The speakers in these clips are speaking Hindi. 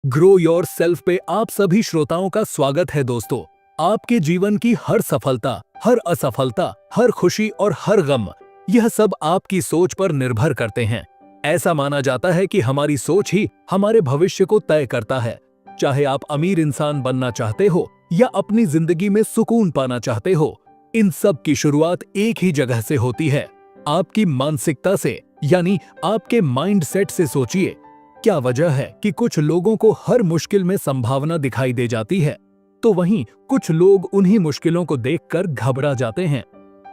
ग्रो योर सेल्फ पे आप सभी श्रोताओं का स्वागत है दोस्तों। आपके जीवन की हर सफलता, हर असफलता, हर खुशी और हर गम, यह सब आपकी सोच पर निर्भर करते हैं। ऐसा माना जाता है कि हमारी सोच ही हमारे भविष्य को तय करता है। चाहे आप अमीर इंसान बनना चाहते हो या अपनी जिंदगी में सुकून पाना चाहते हो, इन सब की शुरुआत एक ही जगह से होती है, आपकी मानसिकता से, यानी आपके माइंड सेट से। सोचिए, क्या वजह है कि कुछ लोगों को हर मुश्किल में संभावना दिखाई दे जाती है, तो वहीं कुछ लोग उन्हीं मुश्किलों को देखकर घबरा जाते हैं।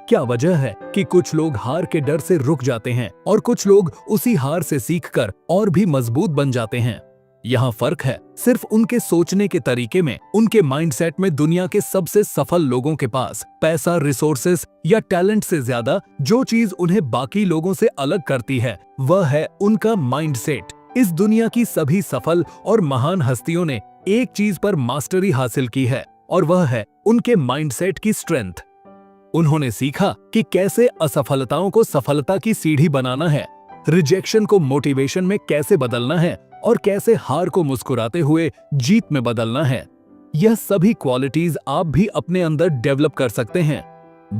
क्या वजह है कि कुछ लोग हार के डर से रुक जाते हैं और कुछ लोग उसी हार से सीखकर और भी मजबूत बन जाते हैं। यहाँ फर्क है सिर्फ उनके सोचने के तरीके में। उनके माइंडसेट में दुनिया के सबसे सफल लोगों के पास पैसा, रिसोर्सेस या टैलेंट से ज्यादा जो चीज उन्हें बाकी लोगों से अलग करती है, वह है उनका माइंडसेट। इस दुनिया की सभी सफल और महान हस्तियों ने एक चीज पर मास्टरी हासिल की है, और वह है उनके माइंडसेट की स्ट्रेंथ। उन्होंने सीखा कि कैसे असफलताओं को सफलता की सीढ़ी बनाना है, रिजेक्शन को मोटिवेशन में कैसे बदलना है और कैसे हार को मुस्कुराते हुए जीत में बदलना है। यह सभी क्वालिटीज आप भी अपने अंदर डेवलप कर सकते हैं।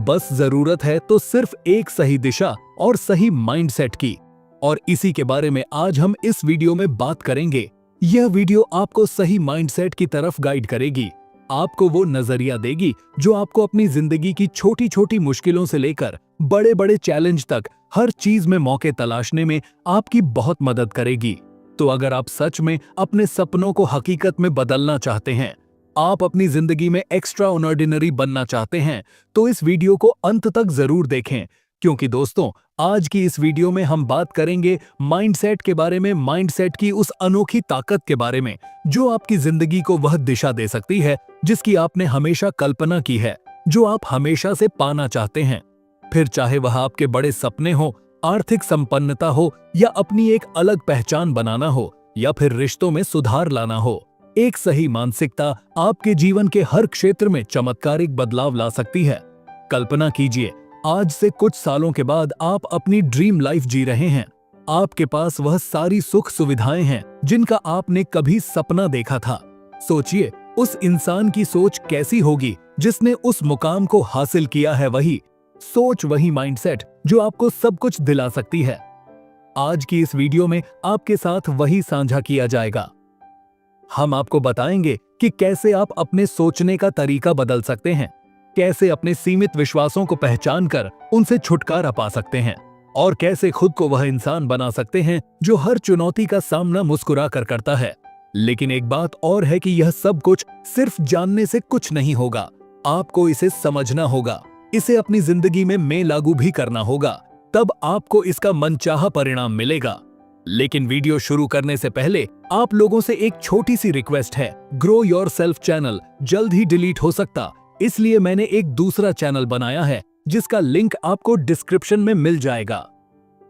बस जरूरत है तो सिर्फ एक सही दिशा और सही माइंडसेट की। और इसी के बारे में आज हम इस वीडियो में बात करेंगे। यह वीडियो आपको सही माइंडसेट की तरफ गाइड करेगी, आपको वो नजरिया देगी जो आपको अपनी जिंदगी की छोटी छोटी मुश्किलों से लेकर बड़े बड़े चैलेंज तक हर चीज में मौके तलाशने में आपकी बहुत मदद करेगी। तो अगर आप सच में अपने सपनों को हकीकत में बदलना चाहते हैं, आप अपनी जिंदगी में एक्स्ट्रा ऑर्डिनरी बनना चाहते हैं, तो इस वीडियो को अंत तक जरूर देखें, क्योंकि दोस्तों आज की इस वीडियो में हम बात करेंगे माइंडसेट के बारे में, माइंडसेट की उस अनोखी ताकत के बारे में जो आपकी जिंदगी को वह दिशा दे सकती है जिसकी आपने हमेशा कल्पना की है, जो आप हमेशा से पाना चाहते हैं। फिर चाहे वह आपके बड़े सपने हो, आर्थिक संपन्नता हो, या अपनी एक अलग पहचान बनाना हो, या फिर रिश्तों में सुधार लाना हो, एक सही मानसिकता आपके जीवन के हर क्षेत्र में चमत्कारिक बदलाव ला सकती है। कल्पना कीजिए, आज से कुछ सालों के बाद आप अपनी ड्रीम लाइफ जी रहे हैं। आपके पास वह सारी सुख सुविधाएं हैं जिनका आपने कभी सपना देखा था। सोचिए, उस इंसान की सोच कैसी होगी जिसने उस मुकाम को हासिल किया है। वही सोच, वही माइंडसेट जो आपको सब कुछ दिला सकती है। आज की इस वीडियो में आपके साथ वही साझा किया जाएगा। हम आपको बताएंगे कि कैसे आप अपने सोचने का तरीका बदल सकते हैं, कैसे अपने सीमित विश्वासों को पहचानकर उनसे छुटकारा पा सकते हैं, और कैसे खुद को वह इंसान बना सकते हैं जो हर चुनौती का सामना मुस्कुरा कर करता है। लेकिन एक बात और है कि यह सब कुछ सिर्फ जानने से कुछ नहीं होगा, आपको इसे समझना होगा, इसे अपनी जिंदगी में लागू भी करना होगा, तब आपको इसका मनचाहा परिणाम मिलेगा। लेकिन वीडियो शुरू करने से पहले आप लोगों से एक छोटी सी रिक्वेस्ट है। ग्रो योर सेल्फ चैनल जल्द ही डिलीट हो सकता, इसलिए मैंने एक दूसरा चैनल बनाया है जिसका लिंक आपको डिस्क्रिप्शन में मिल जाएगा।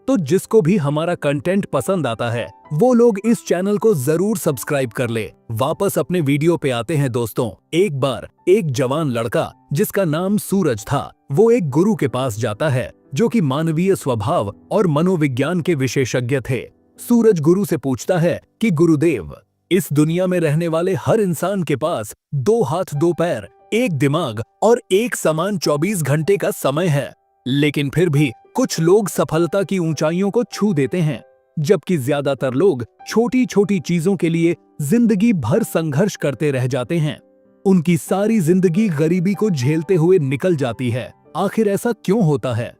तो जिसको भी हमारा कंटेंट पसंद आता है वो लोग इस चैनल को जरूर सब्सक्राइब कर ले। वापस अपने वीडियो पे आते हैं दोस्तों। एक बार एक जवान लड़का जिसका नाम सूरज था, वो एक गुरु के पास जाता है जो कि मानवीय स्वभाव और मनोविज्ञान के विशेषज्ञ थे। सूरज गुरु से पूछता है कि गुरुदेव, इस दुनिया में रहने वाले हर इंसान के पास 2 हाथ 2 पैर, एक दिमाग और एक समान 24 घंटे का समय है, लेकिन फिर भी कुछ लोग सफलता की ऊंचाइयों को छू देते हैं, जबकि ज्यादातर लोग छोटी छोटी चीजों के लिए जिंदगी भर संघर्ष करते रह जाते हैं। उनकी सारी जिंदगी गरीबी को झेलते हुए निकल जाती है। आखिर ऐसा क्यों होता है?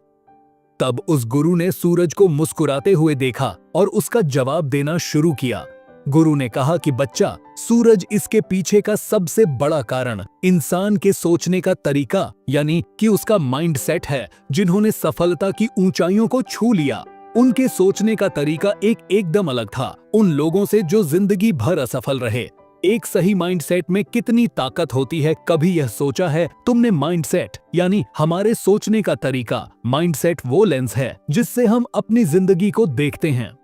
तब उस गुरु ने सूरज को मुस्कुराते हुए देखा और उसका जवाब देना शुरू किया। गुरु ने कहा कि बच्चा सूरज, इसके पीछे का सबसे बड़ा कारण इंसान के सोचने का तरीका, यानी कि उसका माइंडसेट है। जिन्होंने सफलता की ऊंचाइयों को छू लिया, उनके सोचने का तरीका एकदम अलग था उन लोगों से जो जिंदगी भर असफल रहे। एक सही माइंडसेट में कितनी ताकत होती है, कभी यह सोचा है तुमने? माइंडसेट यानी हमारे सोचने का तरीका। माइंडसेट वो लेंस है जिससे हम अपनी जिंदगी को देखते हैं।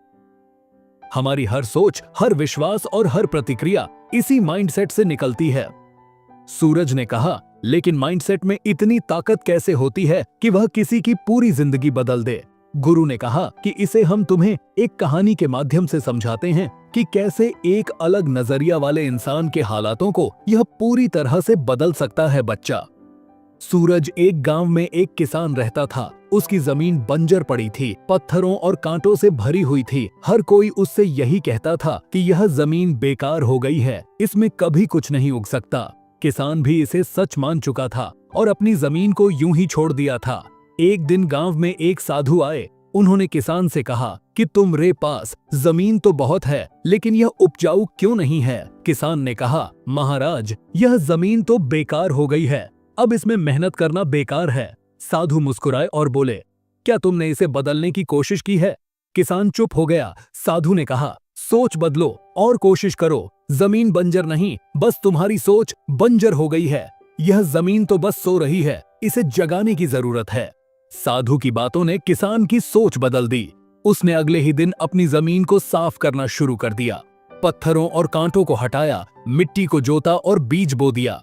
हमारी हर सोच, हर विश्वास और हर प्रतिक्रिया इसी माइंडसेट से निकलती है। सूरज ने कहा, लेकिन माइंडसेट में इतनी ताकत कैसे होती है कि वह किसी की पूरी जिंदगी बदल दे? गुरु ने कहा कि इसे हम तुम्हें एक कहानी के माध्यम से समझाते हैं कि कैसे एक अलग नजरिया वाले इंसान के हालातों को यह पूरी तरह से बदल सकता है। बच्चा सूरज एक गांव में एक किसान रहता था। उसकी जमीन बंजर पड़ी थी, पत्थरों और कांटों से भरी हुई थी। हर कोई उससे यही कहता था कि यह जमीन बेकार हो गई है, इसमें कभी कुछ नहीं उग सकता। किसान भी इसे सच मान चुका था और अपनी जमीन को यूं ही छोड़ दिया था। एक दिन गांव में एक साधु आए। उन्होंने किसान से कहा कि तुम्हारे पास जमीन तो बहुत है, लेकिन यह उपजाऊ क्यों नहीं है? किसान ने कहा, महाराज, यह जमीन तो बेकार हो गई है, अब इसमें मेहनत करना बेकार है। साधु मुस्कुराए और बोले, क्या तुमने इसे बदलने की कोशिश की है? किसान चुप हो गया। साधु ने कहा, सोच बदलो और कोशिश करो। जमीन बंजर नहीं, बस तुम्हारी सोच बंजर हो गई है। यह जमीन तो बस सो रही है, इसे जगाने की जरूरत है। साधु की बातों ने किसान की सोच बदल दी। उसने अगले ही दिन अपनी जमीन को साफ करना शुरू कर दिया। पत्थरों और कांटों को हटाया, मिट्टी को जोता और बीज बो दिया।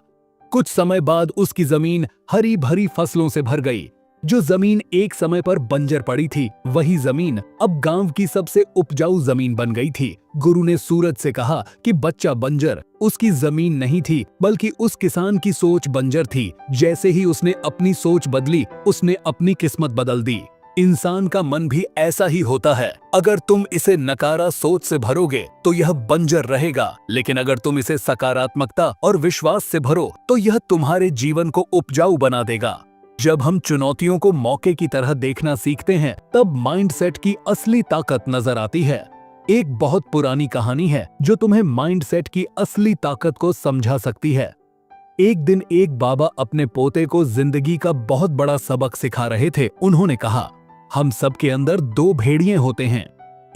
कुछ समय बाद उसकी जमीन हरी भरी फसलों से भर गई। जो जमीन एक समय पर बंजर पड़ी थी, वही जमीन अब गांव की सबसे उपजाऊ जमीन बन गई थी। गुरु ने सूरज से कहा कि बच्चा, बंजर उसकी जमीन नहीं थी, बल्कि उस किसान की सोच बंजर थी। जैसे ही उसने अपनी सोच बदली, उसने अपनी किस्मत बदल दी। इंसान का मन भी ऐसा ही होता है। अगर तुम इसे नकारा सोच से भरोगे तो यह बंजर रहेगा, लेकिन अगर तुम इसे सकारात्मकता और विश्वास से भरो तो यह तुम्हारे जीवन को उपजाऊ बना देगा। जब हम चुनौतियों को मौके की तरह देखना सीखते हैं, तब माइंडसेट की असली ताकत नजर आती है। एक बहुत पुरानी कहानी है जो तुम्हें माइंडसेट की असली ताकत को समझा सकती है। एक दिन एक बाबा अपने पोते को जिंदगी का बहुत बड़ा सबक सिखा रहे थे। उन्होंने कहा, हम सब के अंदर दो भेड़िए होते हैं।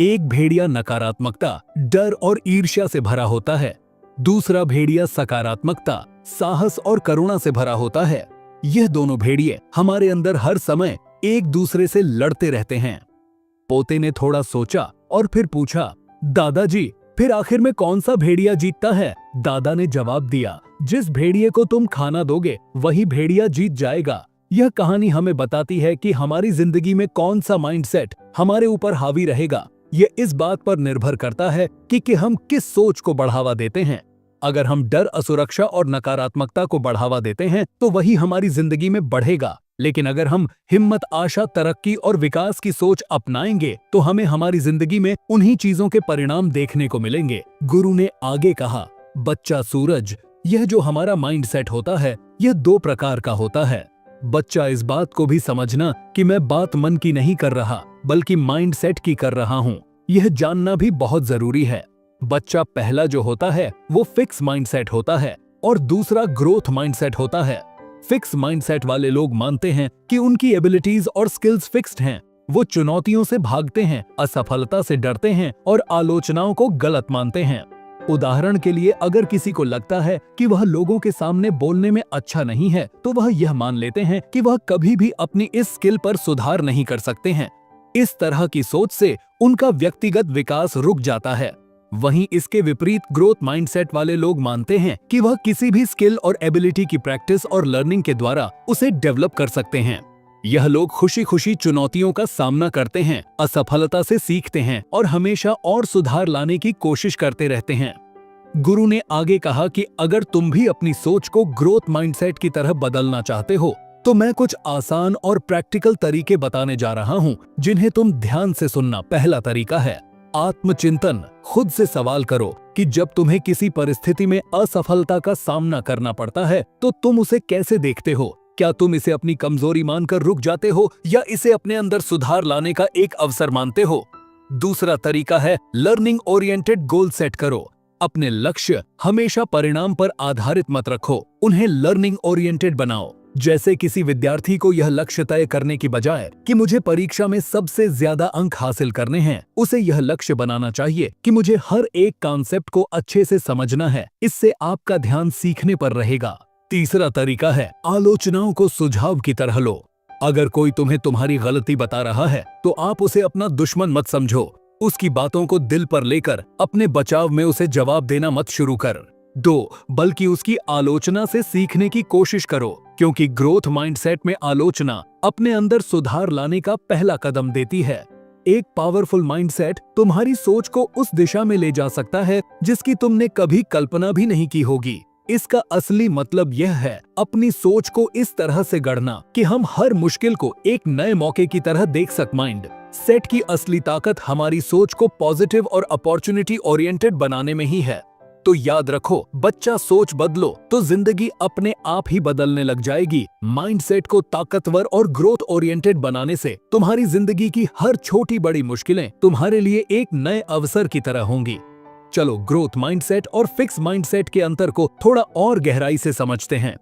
एक भेड़िया नकारात्मकता, डर और ईर्ष्या से भरा होता है। दूसरा भेड़िया सकारात्मकता, साहस और करुणा से भरा होता है। यह दोनों भेड़िए हमारे अंदर हर समय एक दूसरे से लड़ते रहते हैं। पोते ने थोड़ा सोचा और फिर पूछा, दादाजी, फिर आखिर में कौन सा भेड़िया जीतता है? दादा ने जवाब दिया, जिस भेड़िए को तुम खाना दोगे वही भेड़िया जीत जाएगा। यह कहानी हमें बताती है कि हमारी जिंदगी में कौन सा माइंडसेट हमारे ऊपर हावी रहेगा। यह इस बात पर निर्भर करता है कि हम किस सोच को बढ़ावा देते हैं। अगर हम डर, असुरक्षा और नकारात्मकता को बढ़ावा देते हैं तो वही हमारी जिंदगी में बढ़ेगा। लेकिन अगर हम हिम्मत, आशा, तरक्की और विकास की सोच अपनाएंगे तो हमें हमारी जिंदगी में उन्हीं चीजों के परिणाम देखने को मिलेंगे। गुरु ने आगे कहा, बच्चा सूरज, यह जो हमारा माइंडसेट होता है, यह दो प्रकार का होता है। बच्चा, इस बात को भी समझना कि मैं बात मन की नहीं कर रहा, बल्कि माइंडसेट की कर रहा हूँ। यह जानना भी बहुत जरूरी है। बच्चा, पहला जो होता है वो फिक्स माइंडसेट होता है और दूसरा ग्रोथ माइंडसेट होता है। फिक्स माइंडसेट वाले लोग मानते हैं कि उनकी एबिलिटीज और स्किल्स फिक्स्ड हैं। वो चुनौतियों से भागते हैं, असफलता से डरते हैं और आलोचनाओं को गलत मानते हैं। उदाहरण के लिए, अगर किसी को लगता है कि वह लोगों के सामने बोलने में अच्छा नहीं है, तो वह यह मान लेते हैं कि वह कभी भी अपनी इस स्किल पर सुधार नहीं कर सकते हैं। इस तरह की सोच से उनका व्यक्तिगत विकास रुक जाता है। वहीं इसके विपरीत ग्रोथ माइंडसेट वाले लोग मानते हैं कि वह किसी भी स्किल और एबिलिटी की प्रैक्टिस और लर्निंग के द्वारा उसे डेवलप कर सकते हैं। यह लोग खुशी खुशी चुनौतियों का सामना करते हैं, असफलता से सीखते हैं और हमेशा और सुधार लाने की कोशिश करते रहते हैं। गुरु ने आगे कहा कि अगर तुम भी अपनी सोच को ग्रोथ माइंडसेट की तरह बदलना चाहते हो तो मैं कुछ आसान और प्रैक्टिकल तरीके बताने जा रहा हूँ, जिन्हें तुम ध्यान से सुनना। पहला तरीका है आत्मचिंतन। खुद से सवाल करो कि जब तुम्हें किसी परिस्थिति में असफलता का सामना करना पड़ता है तो तुम उसे कैसे देखते हो। क्या तुम इसे अपनी कमजोरी मानकर रुक जाते हो या इसे अपने अंदर सुधार लाने का एक अवसर मानते हो। दूसरा तरीका है लर्निंग ओरिएंटेड गोल सेट करो। अपने लक्ष्य हमेशा परिणाम पर आधारित मत रखो, उन्हें लर्निंग ओरिएंटेड बनाओ। जैसे किसी विद्यार्थी को यह लक्ष्य तय करने की बजाय कि मुझे परीक्षा में सबसे ज्यादा अंक हासिल करने हैं, उसे यह लक्ष्य बनाना चाहिए कि मुझे हर एक कॉन्सेप्ट को अच्छे से समझना है। इससे आपका ध्यान सीखने पर रहेगा। तीसरा तरीका है आलोचनाओं को सुझाव की तरह लो। अगर कोई तुम्हें तुम्हारी गलती बता रहा है तो आप उसे अपना दुश्मन मत समझो। उसकी बातों को दिल पर लेकर अपने बचाव में उसे जवाब देना मत शुरू कर दो, बल्कि उसकी आलोचना से सीखने की कोशिश करो। क्योंकि ग्रोथ माइंडसेट में आलोचना अपने अंदर सुधार लाने का पहला कदम देती है। एक पावरफुल माइंडसेट तुम्हारी सोच को उस दिशा में ले जा सकता है जिसकी तुमने कभी कल्पना भी नहीं की होगी। इसका असली मतलब यह है अपनी सोच को इस तरह से गढ़ना कि हम हर मुश्किल को एक नए मौके की तरह देख सक। माइंड सेट की असली ताकत हमारी सोच को पॉजिटिव और अपॉर्चुनिटी ओरिएंटेड बनाने में ही है। तो याद रखो, बच्चा सोच बदलो तो जिंदगी अपने आप ही बदलने लग जाएगी। माइंडसेट को ताकतवर और ग्रोथ ओरिएंटेड बनाने से तुम्हारी जिंदगी की हर छोटी बड़ी मुश्किलें तुम्हारे लिए एक नए अवसर की तरह होंगी। चलो ग्रोथ माइंडसेट और फिक्स माइंडसेट के अंतर को थोड़ा और गहराई से समझते हैं।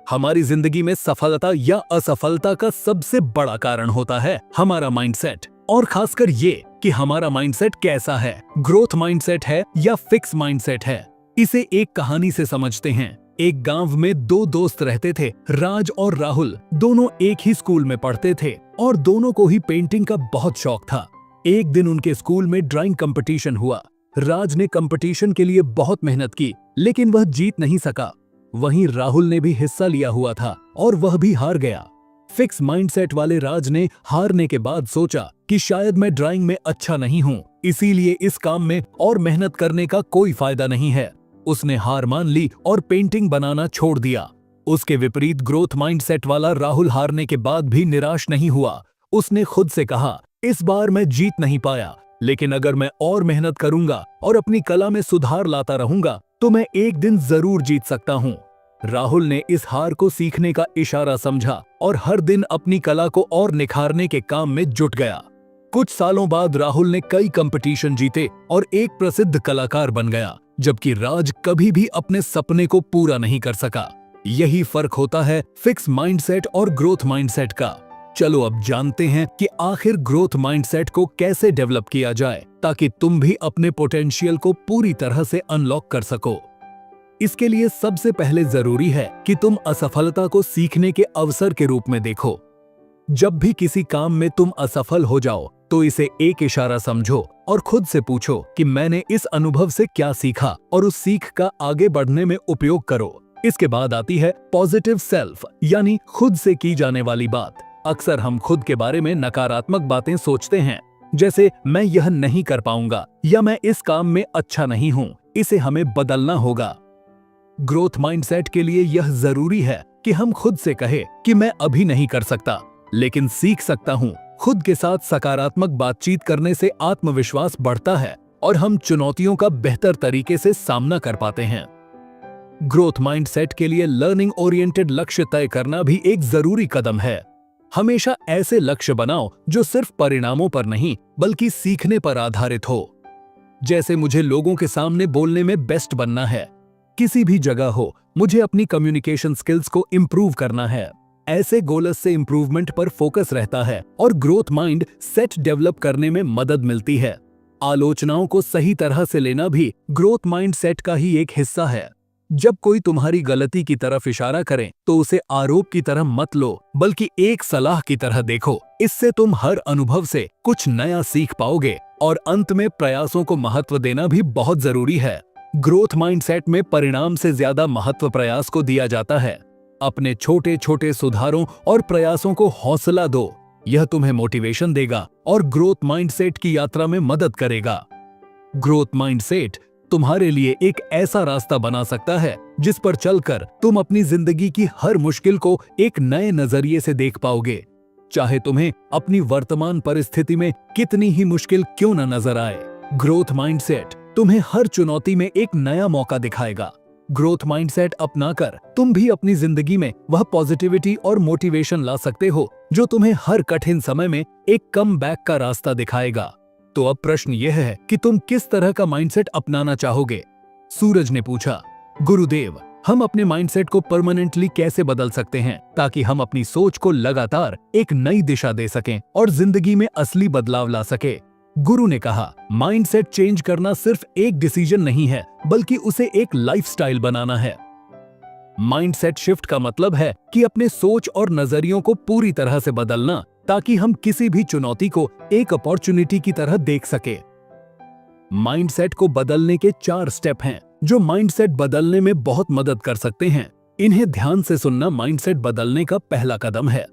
हमारी जिंदगी में सफलता या असफलता का सबसे बड़ा कारण होता है हमारा माइंडसेट, और खासकर ये कि हमारा माइंडसेट कैसा है, ग्रोथ माइंडसेट है या फिक्स माइंडसेट है। इसे एक कहानी से समझते हैं। एक गांव में दो दोस्त रहते थे, राज और राहुल। दोनों एक ही स्कूल में पढ़ते थे और दोनों को ही पेंटिंग का बहुत शौक था। एक दिन उनके स्कूल में ड्राइंग कंपटीशन हुआ। राज ने कंपटीशन के लिए बहुत मेहनत की, लेकिन वह जीत नहीं सका। वहीं राहुल ने भी हिस्सा लिया हुआ था और वह भी हार गया। फिक्स माइंडसेट वाले राज ने हारने के बाद सोचा कि शायद मैं ड्राइंग में अच्छा नहीं हूँ, इसीलिए इस काम में और मेहनत करने का कोई फायदा नहीं है। उसने हार मान ली और पेंटिंग बनाना छोड़ दिया। उसके विपरीत ग्रोथ माइंडसेट वाला राहुल हारने के बाद भी निराश नहीं हुआ। उसने खुद से कहा, इस बार मैं जीत नहीं पाया, लेकिन अगर मैं और मेहनत करूंगा और अपनी कला में सुधार लाता रहूंगा तो मैं एक दिन जरूर जीत सकता हूं। राहुल ने इस हार को सीखने का इशारा समझा और हर दिन अपनी कला को और निखारने के काम में जुट गया। कुछ सालों बाद राहुल ने कई कंपटीशन जीते और एक प्रसिद्ध कलाकार बन गया, जबकि राज कभी भी अपने सपने को पूरा नहीं कर सका। यही फर्क होता है फिक्स माइंडसेट और ग्रोथ माइंडसेट का। चलो अब जानते हैं कि आखिर ग्रोथ माइंडसेट को कैसे डेवलप किया जाए ताकि तुम भी अपने पोटेंशियल को पूरी तरह से अनलॉक कर सको। इसके लिए सबसे पहले जरूरी है कि तुम असफलता को सीखने के अवसर के रूप में देखो। जब भी किसी काम में तुम असफल हो जाओ तो इसे एक इशारा समझो और खुद से पूछो कि मैंने इस अनुभव से क्या सीखा, और उस सीख का आगे बढ़ने में उपयोग करो। इसके बाद आती है पॉजिटिव सेल्फ, यानी खुद से की जाने वाली बात। अक्सर हम खुद के बारे में नकारात्मक बातें सोचते हैं, जैसे मैं यह नहीं कर पाऊंगा या मैं इस काम में अच्छा नहीं हूं। इसे हमें बदलना होगा। ग्रोथ माइंडसेट के लिए यह जरूरी है कि हम खुद से कहें कि मैं अभी नहीं कर सकता, लेकिन सीख सकता हूं। खुद के साथ सकारात्मक बातचीत करने से आत्मविश्वास बढ़ता है और हम चुनौतियों का बेहतर तरीके से सामना कर पाते हैं। ग्रोथ माइंडसेट के लिए लर्निंग ओरिएंटेड लक्ष्य तय करना भी एक जरूरी कदम है। हमेशा ऐसे लक्ष्य बनाओ जो सिर्फ परिणामों पर नहीं बल्कि सीखने पर आधारित हो। जैसे मुझे लोगों के सामने बोलने में बेस्ट बनना है, किसी भी जगह हो, मुझे अपनी कम्युनिकेशन स्किल्स को इम्प्रूव करना है। ऐसे गोल्स से इम्प्रूवमेंट पर फोकस रहता है और ग्रोथ माइंड सेट डेवलप करने में मदद मिलती है। आलोचनाओं को सही तरह से लेना भी ग्रोथ माइंड सेट का ही एक हिस्सा है। जब कोई तुम्हारी गलती की तरफ इशारा करे तो उसे आरोप की तरह मत लो, बल्कि एक सलाह की तरह देखो। इससे तुम हर अनुभव से कुछ नया सीख पाओगे और अंत में प्रयासों को महत्व देना भी बहुत जरूरी है। ग्रोथ माइंडसेट में परिणाम से ज्यादा महत्व प्रयास को दिया जाता है। अपने छोटे छोटे सुधारों और प्रयासों को हौसला दो, यह तुम्हें मोटिवेशन देगा और ग्रोथ माइंडसेट की यात्रा में मदद करेगा। ग्रोथ माइंडसेट तुम्हारे लिए एक ऐसा रास्ता बना सकता है जिस पर चलकर तुम अपनी जिंदगी की हर मुश्किल को एक नए नजरिए से देख पाओगे, चाहे तुम्हें अपनी वर्तमान परिस्थिति में कितनी ही मुश्किल क्यों न नजर आए। ग्रोथ माइंडसेट तुम्हें हर चुनौती में एक नया मौका दिखाएगा। ग्रोथ माइंडसेट अपनाकर तुम भी अपनी जिंदगी में वह पॉजिटिविटी और मोटिवेशन ला सकते हो जो तुम्हें हर कठिन समय में एक कम बैक का रास्ता दिखाएगा। तो अब प्रश्न यह है कि तुम किस तरह का माइंडसेट अपनाना चाहोगे? सूरज ने पूछा, गुरुदेव, हम अपने माइंडसेट को परमानेंटली कैसे बदल सकते हैं ताकि हम अपनी सोच को लगातार एक नई दिशा दे सकें और जिंदगी में असली बदलाव ला सके? गुरु ने कहा, माइंडसेट चेंज करना सिर्फ एक डिसीजन नहीं है, बल्कि उसे एक लाइफस्टाइल बनाना है। माइंडसेट शिफ्ट का मतलब है कि अपने सोच और नजरियों को पूरी तरह से बदलना ताकि हम किसी भी चुनौती को एक अपॉर्चुनिटी की तरह देख सके। माइंडसेट को बदलने के 4 स्टेप हैं जो माइंडसेट बदलने में बहुत मदद कर सकते हैं। इन्हें ध्यान से सुनना माइंडसेट बदलने का पहला कदम है।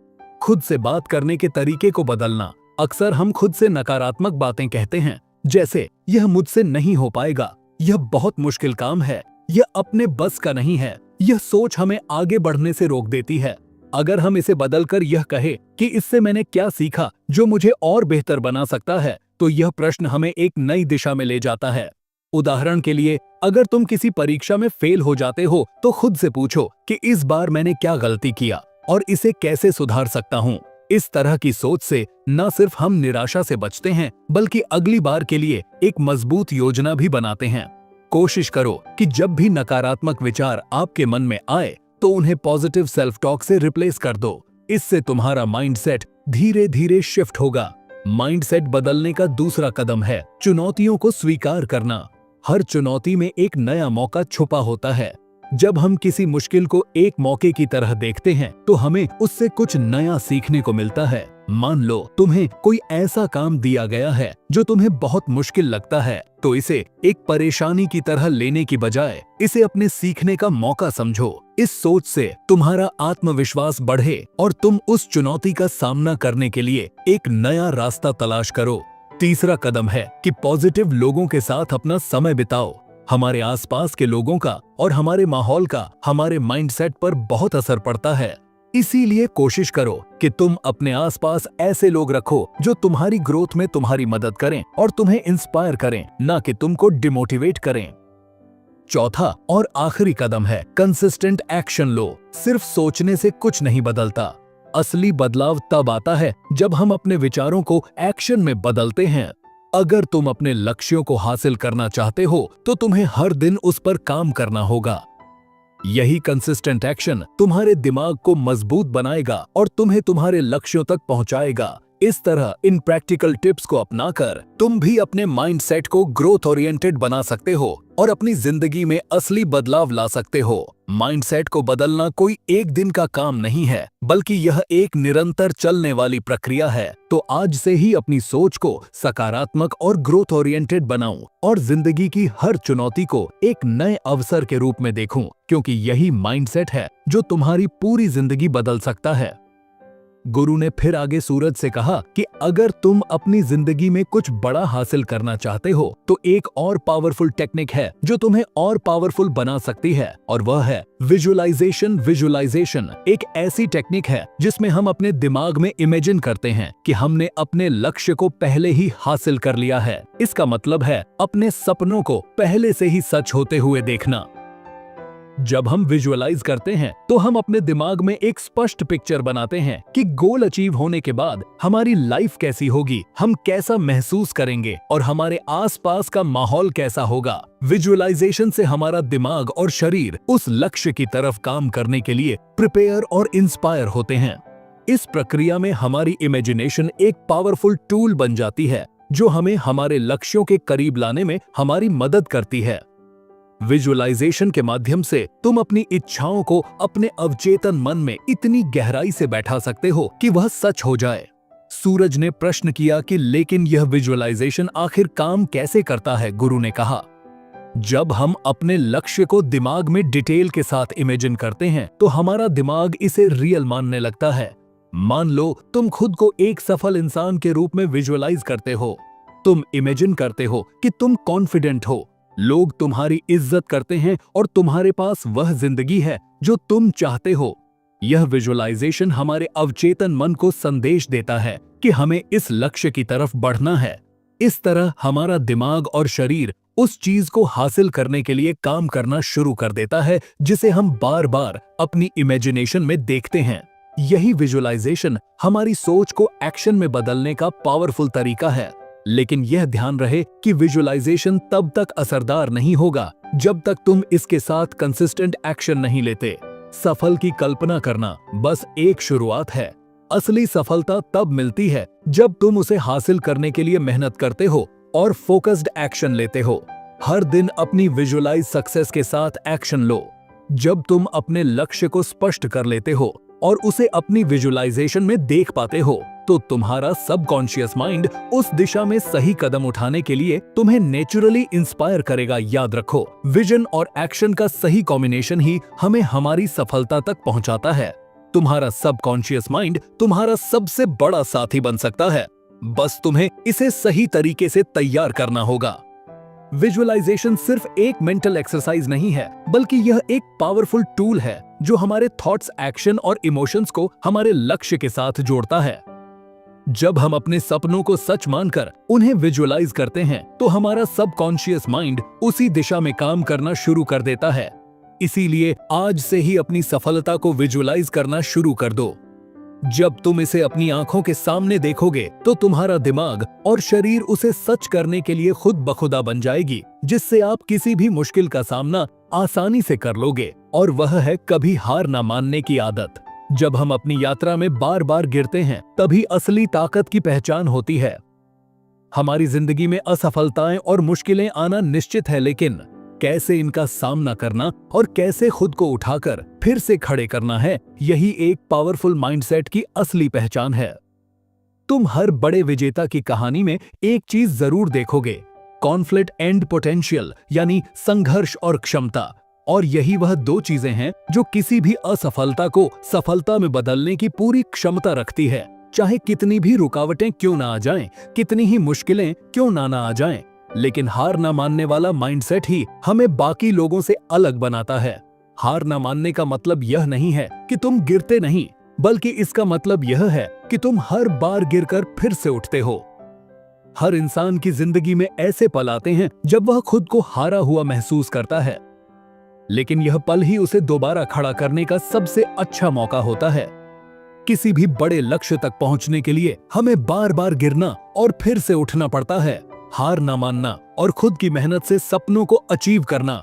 खुद से बात करने के तरीके को बदलना। अक्सर हम खुद से नकारात्मक बातें कहते हैं, जैसे यह मुझसे नहीं हो पाएगा, यह बहुत मुश्किल काम है, यह अपने बस का नहीं है। यह सोच हमें आगे बढ़ने से रोक देती है। अगर हम इसे बदलकर यह कहे कि इससे मैंने क्या सीखा जो मुझे और बेहतर बना सकता है, तो यह प्रश्न हमें एक नई दिशा में ले जाता है। उदाहरण के लिए, अगर तुम किसी परीक्षा में फेल हो जाते हो तो खुद से पूछो कि इस बार मैंने क्या गलती किया और इसे कैसे सुधार सकता हूँ। इस तरह की सोच से न सिर्फ हम निराशा से बचते हैं, बल्कि अगली बार के लिए एक मजबूत योजना भी बनाते हैं। कोशिश करो कि जब भी नकारात्मक विचार आपके मन में आए तो उन्हें पॉजिटिव सेल्फ टॉक से रिप्लेस कर दो। इससे तुम्हारा माइंडसेट धीरे धीरे शिफ्ट होगा। माइंडसेट बदलने का दूसरा कदम है चुनौतियों को स्वीकार करना। हर चुनौती में एक नया मौका छुपा होता है। जब हम किसी मुश्किल को एक मौके की तरह देखते हैं तो हमें उससे कुछ नया सीखने को मिलता है। मान लो तुम्हें कोई ऐसा काम दिया गया है जो तुम्हें बहुत मुश्किल लगता है, तो इसे एक परेशानी की तरह लेने की बजाय इसे अपने सीखने का मौका समझो। इस सोच से तुम्हारा आत्मविश्वास बढ़े और तुम उस चुनौती का सामना करने के लिए एक नया रास्ता तलाश करो। तीसरा कदम है कि पॉजिटिव लोगों के साथ अपना समय बिताओ। हमारे आसपास के लोगों का और हमारे माहौल का हमारे माइंडसेट पर बहुत असर पड़ता है। इसीलिए कोशिश करो कि तुम अपने आसपास ऐसे लोग रखो जो तुम्हारी ग्रोथ में तुम्हारी मदद करें और तुम्हें इंस्पायर करें, ना कि तुमको डिमोटिवेट करें। चौथा और आखिरी कदम है कंसिस्टेंट एक्शन लो। सिर्फ सोचने से कुछ नहीं बदलता। असली बदलाव तब आता है जब हम अपने विचारों को एक्शन में बदलते हैं। अगर तुम अपने लक्ष्यों को हासिल करना चाहते हो तो तुम्हें हर दिन उस पर काम करना होगा। यही कंसिस्टेंट एक्शन तुम्हारे दिमाग को मजबूत बनाएगा और तुम्हें तुम्हारे लक्ष्यों तक पहुंचाएगा। इस तरह इन प्रैक्टिकल टिप्स को अपनाकर तुम भी अपने माइंडसेट को ग्रोथ ओरिएंटेड बना सकते हो और अपनी जिंदगी में असली बदलाव ला सकते हो। माइंडसेट को बदलना कोई एक दिन का काम नहीं है, बल्कि यह एक निरंतर चलने वाली प्रक्रिया है। तो आज से ही अपनी सोच को सकारात्मक और ग्रोथ ओरिएंटेड बनाऊं और जिंदगी की हर चुनौती को एक नए अवसर के रूप में देखूं, क्योंकि यही माइंडसेट है जो तुम्हारी पूरी जिंदगी बदल सकता है। गुरु ने फिर आगे सूरज से कहा कि अगर तुम अपनी जिंदगी में कुछ बड़ा हासिल करना चाहते हो तो एक और पावरफुल टेक्निक है जो तुम्हें और पावरफुल बना सकती है, और वह है विजुअलाइजेशन। विजुअलाइजेशन एक ऐसी टेक्निक है जिसमें हम अपने दिमाग में इमेजिन करते हैं कि हमने अपने लक्ष्य को पहले ही हासिल कर लिया है। इसका मतलब है अपने सपनों को पहले से ही सच होते हुए देखना। जब हम विजुअलाइज करते हैं तो हम अपने दिमाग में एक स्पष्ट पिक्चर बनाते हैं कि गोल अचीव होने के बाद हमारी लाइफ कैसी होगी, हम कैसा महसूस करेंगे और हमारे आसपास का माहौल कैसा होगा। विजुअलाइजेशन से हमारा दिमाग और शरीर उस लक्ष्य की तरफ काम करने के लिए प्रिपेयर और इंस्पायर होते हैं। इस प्रक्रिया में हमारी इमेजिनेशन एक पावरफुल टूल बन जाती है जो हमें हमारे लक्ष्यों के करीब लाने में हमारी मदद करती है। विजुअलाइजेशन के माध्यम से तुम अपनी इच्छाओं को अपने अवचेतन मन में इतनी गहराई से बैठा सकते हो कि वह सच हो जाए। सूरज ने प्रश्न किया कि लेकिन यह विजुअलाइजेशन आखिर काम कैसे करता है? गुरु ने कहा, जब हम अपने लक्ष्य को दिमाग में डिटेल के साथ इमेजिन करते हैं तो हमारा दिमाग इसे रियल मानने लगता है। मान लो तुम खुद को एक सफल इंसान के रूप में विजुअलाइज करते हो। तुम इमेजिन करते हो कि तुम कॉन्फिडेंट हो, लोग तुम्हारी इज्जत करते हैं और तुम्हारे पास वह जिंदगी है जो तुम चाहते हो। यह विजुअलाइजेशन हमारे अवचेतन मन को संदेश देता है कि हमें इस लक्ष्य की तरफ बढ़ना है। इस तरह हमारा दिमाग और शरीर उस चीज को हासिल करने के लिए काम करना शुरू कर देता है जिसे हम बार बार अपनी इमेजिनेशन में देखते हैं। यही विजुअलाइजेशन हमारी सोच को एक्शन में बदलने का पावरफुल तरीका है। लेकिन यह ध्यान रहे कि विजुअलाइजेशन तब तक असरदार नहीं होगा जब तक तुम इसके साथ कंसिस्टेंट एक्शन नहीं लेते। सफल की कल्पना करना बस एक शुरुआत है। असली सफलता तब मिलती है जब तुम उसे हासिल करने के लिए मेहनत करते हो और फोकस्ड एक्शन लेते हो। हर दिन अपनी विजुअलाइज सक्सेस के साथ एक्शन लो। जब तुम अपने लक्ष्य को स्पष्ट कर लेते हो और उसे अपनी विजुअलाइजेशन में देख पाते हो तो तुम्हारा सबकॉन्शियस माइंड उस दिशा में सही कदम उठाने के लिए तुम्हें नेचुरली इंस्पायर करेगा। याद रखो, विजन और एक्शन का सही कॉम्बिनेशन ही हमें हमारी सफलता तक पहुंचाता है। तुम्हारा सबकॉन्शियस माइंड तुम्हारा सबसे बड़ा साथी बन सकता है, बस तुम्हें इसे सही तरीके से तैयार करना होगा। विजुअलाइजेशन सिर्फ एक मेंटल एक्सरसाइज नहीं है, बल्कि यह एक पावरफुल टूल है जो हमारे थॉट्स, एक्शन और इमोशंस को हमारे लक्ष्य के साथ जोड़ता है। जब हम अपने सपनों को सच मानकर उन्हें विजुअलाइज करते हैं, तो हमारा सबकॉन्शियस माइंड उसी दिशा में काम करना शुरू कर देता है। इसीलिए आज से ही अपनी सफलता को विजुअलाइज करना शुरू कर दो। जब तुम इसे अपनी आंखों के सामने देखोगे, तो तुम्हारा दिमाग और शरीर उसे सच करने के लिए खुद बखुदा बन जाएगी, जिससे आप किसी भी मुश्किल का सामना आसानी से कर लोगे। और वह है कभी हार ना मानने की आदत। जब हम अपनी यात्रा में बार बार गिरते हैं, तभी असली ताकत की पहचान होती है। हमारी जिंदगी में असफलताएं और मुश्किलें आना निश्चित है, लेकिन कैसे इनका सामना करना और कैसे खुद को उठाकर फिर से खड़े करना है, यही एक पावरफुल माइंडसेट की असली पहचान है। तुम हर बड़े विजेता की कहानी में एक चीज जरूर देखोगे, कॉन्फ्लिक्ट एंड पोटेंशियल, यानी संघर्ष और क्षमता। और यही वह दो चीजें हैं जो किसी भी असफलता को सफलता में बदलने की पूरी क्षमता रखती है। चाहे कितनी भी रुकावटें क्यों ना आ जाएं, कितनी ही मुश्किलें क्यों ना आ जाएं, लेकिन हार ना मानने वाला माइंडसेट ही हमें बाकी लोगों से अलग बनाता है। हार ना मानने का मतलब यह नहीं है कि तुम गिरते नहीं, बल्कि इसका मतलब यह है कि तुम हर बार गिरकर फिर से उठते हो। हर इंसान की जिंदगी में ऐसे पल आते हैं जब वह खुद को हारा हुआ महसूस करता है, लेकिन यह पल ही उसे दोबारा खड़ा करने का सबसे अच्छा मौका होता है। किसी भी बड़े लक्ष्य तक पहुंचने के लिए हमें बार बार गिरना और फिर से उठना पड़ता है। हार ना मानना और खुद की मेहनत से सपनों को अचीव करना।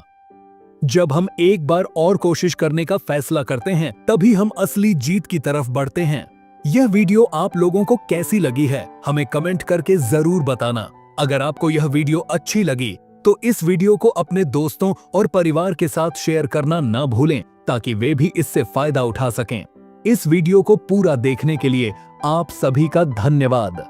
जब हम एक बार और कोशिश करने का फैसला करते हैं, तभी हम असली जीत की तरफ बढ़ते हैं। यह वीडियो आप लोगों को कैसी लगी है, हमें कमेंट करके जरूर बताना। अगर आपको यह वीडियो अच्छी लगी, तो इस वीडियो को अपने दोस्तों और परिवार के साथ शेयर करना ना भूलें, ताकि वे भी इससे फायदा उठा सकें। इस वीडियो को पूरा देखने के लिए आप सभी का धन्यवाद।